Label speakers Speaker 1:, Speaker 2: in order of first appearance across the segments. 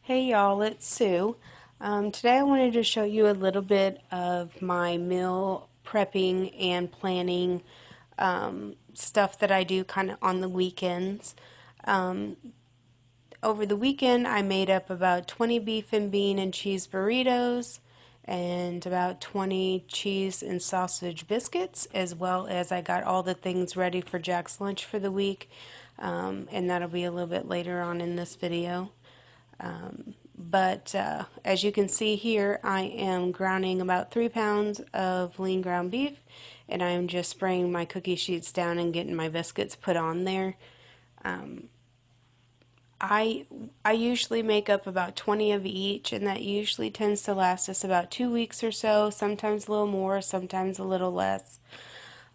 Speaker 1: Hey y'all, it's Sue. Today I wanted to show you a little bit of my meal prepping and planning stuff that I do kind of on the weekends. Um, Over the weekend I made up about 20 beef and bean and cheese burritos and about 20 cheese and sausage biscuits, as well as I got all the things ready for Jack's lunch for the week, and that'll be a little bit later on in this video. But as you can see here, I am grounding about 3 pounds of lean ground beef, and I'm just spraying my cookie sheets down and getting my biscuits put on there. I I usually make up about 20 of each, and that usually tends to last us about 2 weeks or so, sometimes a little more, sometimes a little less.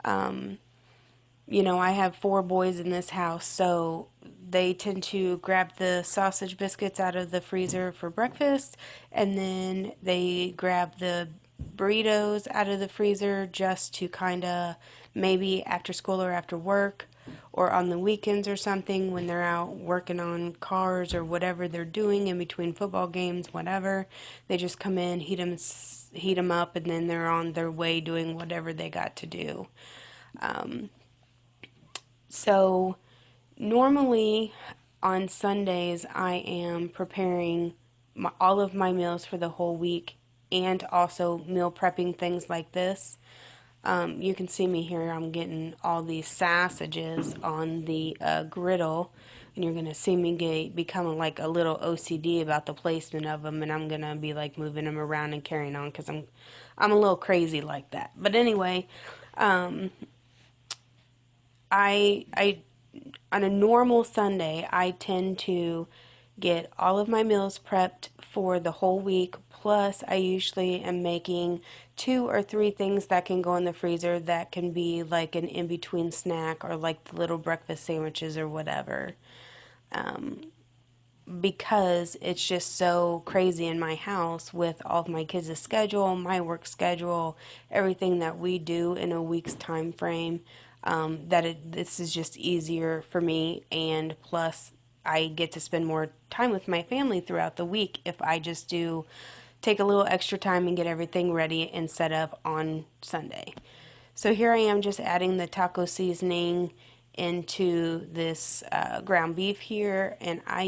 Speaker 1: I have four boys in this house, so they tend to grab the sausage biscuits out of the freezer for breakfast, and then they grab the burritos out of the freezer just to kind of maybe after school or after work or on the weekends or something when they're out working on cars or whatever they're doing in between football games, whatever. They just come in, heat them up, and then they're on their way doing whatever they got to do. So normally on Sundays, I am preparing all of my meals for the whole week and also meal prepping things like this. You can see me here. I'm getting all these sausages on the griddle, and you're gonna see me becoming like a little OCD about the placement of them, and I'm gonna be like moving them around and carrying on because I'm a little crazy like that. But anyway, I on a normal Sunday, I tend to get all of my meals prepped for the whole week. Plus, I usually am making 2 or 3 things that can go in the freezer that can be like an in-between snack or like the little breakfast sandwiches or whatever. Because it's just so crazy in my house with all of my kids' schedule, my work schedule, everything that we do in a week's time frame, this is just easier for me, and plus I get to spend more time with my family throughout the week if I just do take a little extra time and get everything ready and set up on Sunday. So here I am just adding the taco seasoning into this ground beef here, and I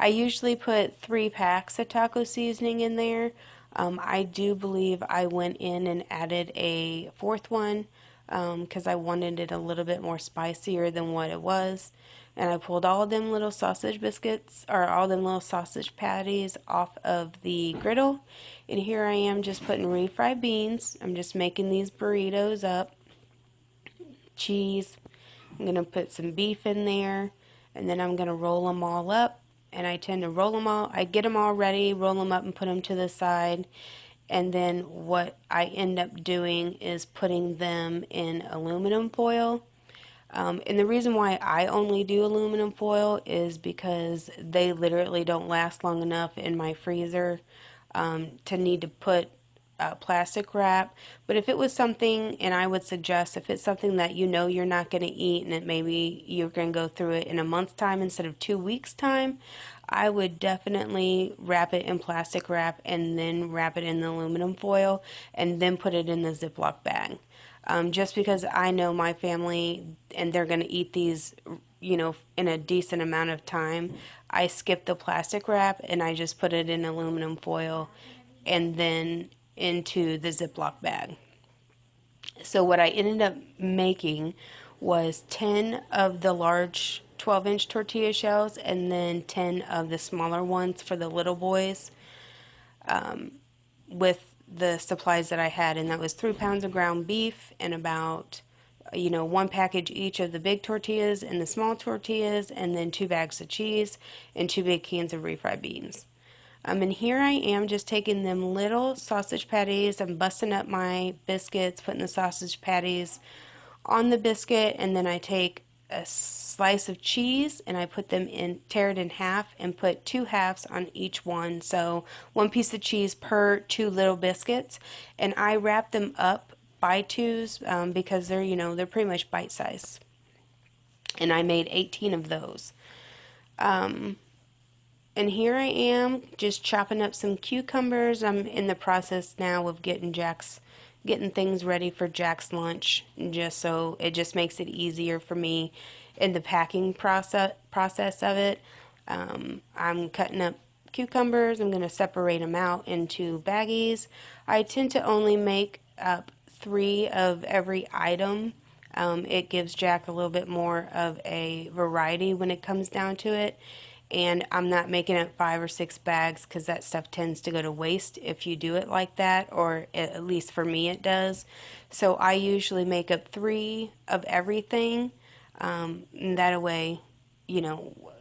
Speaker 1: usually put 3 packs of taco seasoning in there. I do believe I went in and added a fourth one because I wanted it a little bit more spicier than what it was. And I pulled all of them little sausage biscuits or all them little sausage patties off of the griddle. And here I am just putting refried beans. I'm just making these burritos up. Cheese. I'm going to put some beef in there. And then I'm going to roll them all up. And I tend to roll them all. I get them all ready, roll them up and put them to the side. And then what I end up doing is putting them in aluminum foil. And the reason why I only do aluminum foil is because they literally don't last long enough in my freezer to need to put plastic wrap. But if it was something, and I would suggest if it's something that you know you're not going to eat and that maybe you're going to go through it in a month's time instead of 2 weeks' time, I would definitely wrap it in plastic wrap and then wrap it in the aluminum foil and then put it in the Ziploc bag. Just because I know my family and they're going to eat these, in a decent amount of time, I skip the plastic wrap and I just put it in aluminum foil and then into the Ziploc bag. So what I ended up making was 10 of the large 12-inch tortilla shells and then 10 of the smaller ones for the little boys with the supplies that I had, and that was 3 pounds of ground beef and about 1 package each of the big tortillas and the small tortillas, and then 2 bags of cheese and 2 big cans of refried beans. And here I am just taking them little sausage patties and busting up my biscuits, putting the sausage patties on the biscuit, and then I take a slice of cheese and I put them in, tear it in half and put 2 halves on each one. So 1 piece of cheese per 2 little biscuits, and I wrap them up by twos because they're pretty much bite size. And I made 18 of those. And here I am just chopping up some cucumbers. I'm in the process now of getting things ready for Jack's lunch, just so it just makes it easier for me in the packing process of it. I'm cutting up cucumbers. I'm going to separate them out into baggies. I tend to only make up 3 of every item. It gives Jack a little bit more of a variety when it comes down to it. And I'm not making it 5 or 6 bags because that stuff tends to go to waste if you do it like that, or at least for me it does. So I usually make up 3 of everything. And that way, you know,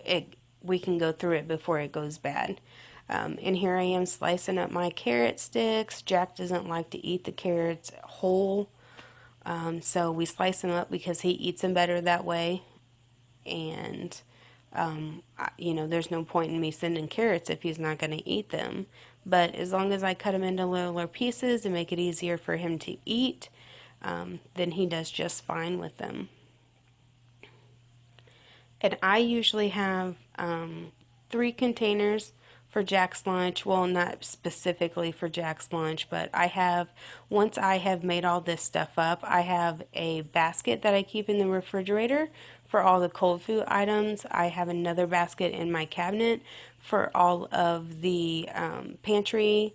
Speaker 1: we can go through it before it goes bad. And here I am slicing up my carrot sticks. Jack doesn't like to eat the carrots whole, so we slice them up because he eats them better that way. And you know, there's no point in me sending carrots if he's not going to eat them. But as long as I cut them into littler pieces and make it easier for him to eat, then he does just fine with them. And I usually have 3 containers for Jack's lunch. Well, not specifically for Jack's lunch, but once I have made all this stuff up, I have a basket that I keep in the refrigerator for all the cold food items. I have another basket in my cabinet for all of the pantry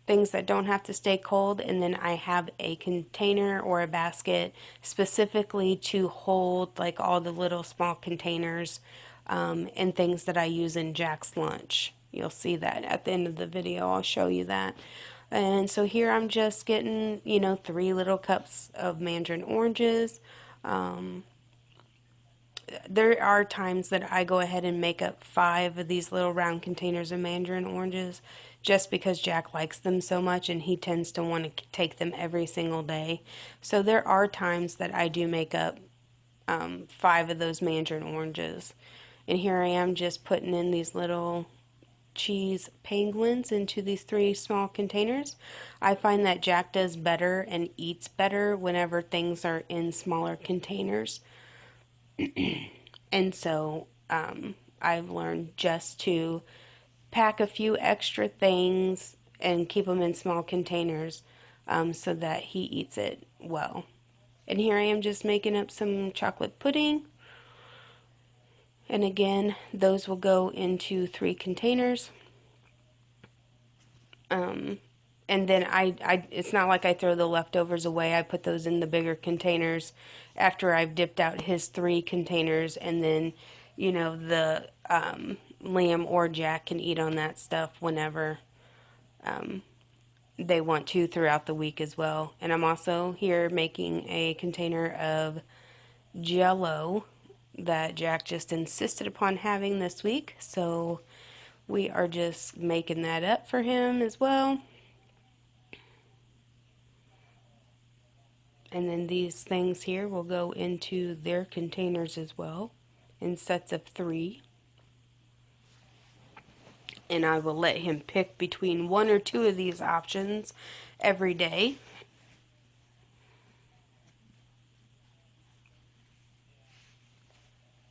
Speaker 1: things that don't have to stay cold, and then I have a container or a basket specifically to hold like all the little small containers and things that I use in Jack's lunch. You'll see that at the end of the video. I'll show you that. And so here I'm just getting, you know, 3 little cups of mandarin oranges. There are times that I go ahead and make up 5 of these little round containers of mandarin oranges just because Jack likes them so much and he tends to want to take them every single day. So there are times that I do make up 5 of those mandarin oranges. And here I am just putting in these little cheese penguins into these 3 small containers. I find that Jack does better and eats better whenever things are in smaller containers. And so I've learned just to pack a few extra things and keep them in small containers so that he eats it well. And here I am just making up some chocolate pudding. And again, those will go into 3 containers. And then it's not like I throw the leftovers away. I put those in the bigger containers after I've dipped out his 3 containers, and then, you know, the Liam or Jack can eat on that stuff whenever they want to throughout the week as well. And I'm also here making a container of Jell-O that Jack just insisted upon having this week, so we are just making that up for him as well. And then these things here will go into their containers as well in sets of 3. And I will let him pick between 1 or 2 of these options every day.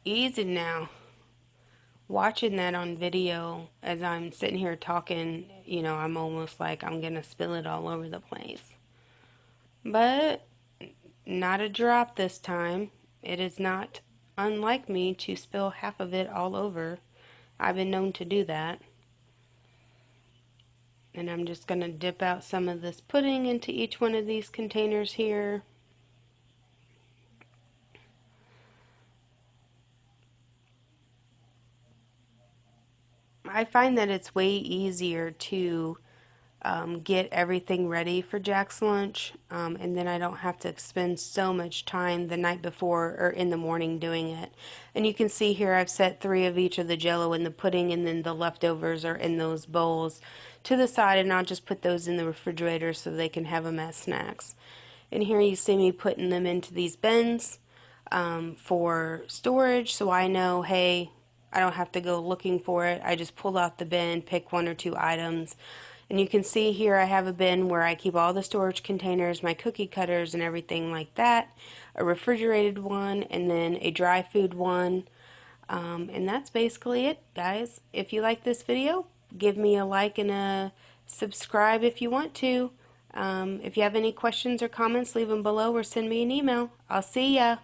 Speaker 1: Easy now. Watching that on video as I'm sitting here talking, you know, I'm almost like I'm gonna spill it all over the place. But not a drop this time. It is not unlike me to spill half of it all over. I've been known to do that. And I'm just going to dip out some of this pudding into each one of these containers here. I find that it's way easier to get everything ready for Jack's lunch, and then I don't have to spend so much time the night before or in the morning doing it. And you can see here I've set 3 of each of the Jell-O in the pudding, and then the leftovers are in those bowls to the side, and I'll just put those in the refrigerator so they can have them as snacks. And here you see me putting them into these bins for storage, so I know, hey, I don't have to go looking for it. I just pull out the bin, pick 1 or 2 items. And you can see here I have a bin where I keep all the storage containers, my cookie cutters and everything like that, a refrigerated one, and then a dry food one. And that's basically it, guys. If you like this video, give me a like and a subscribe if you want to. If you have any questions or comments, leave them below or send me an email. I'll see ya.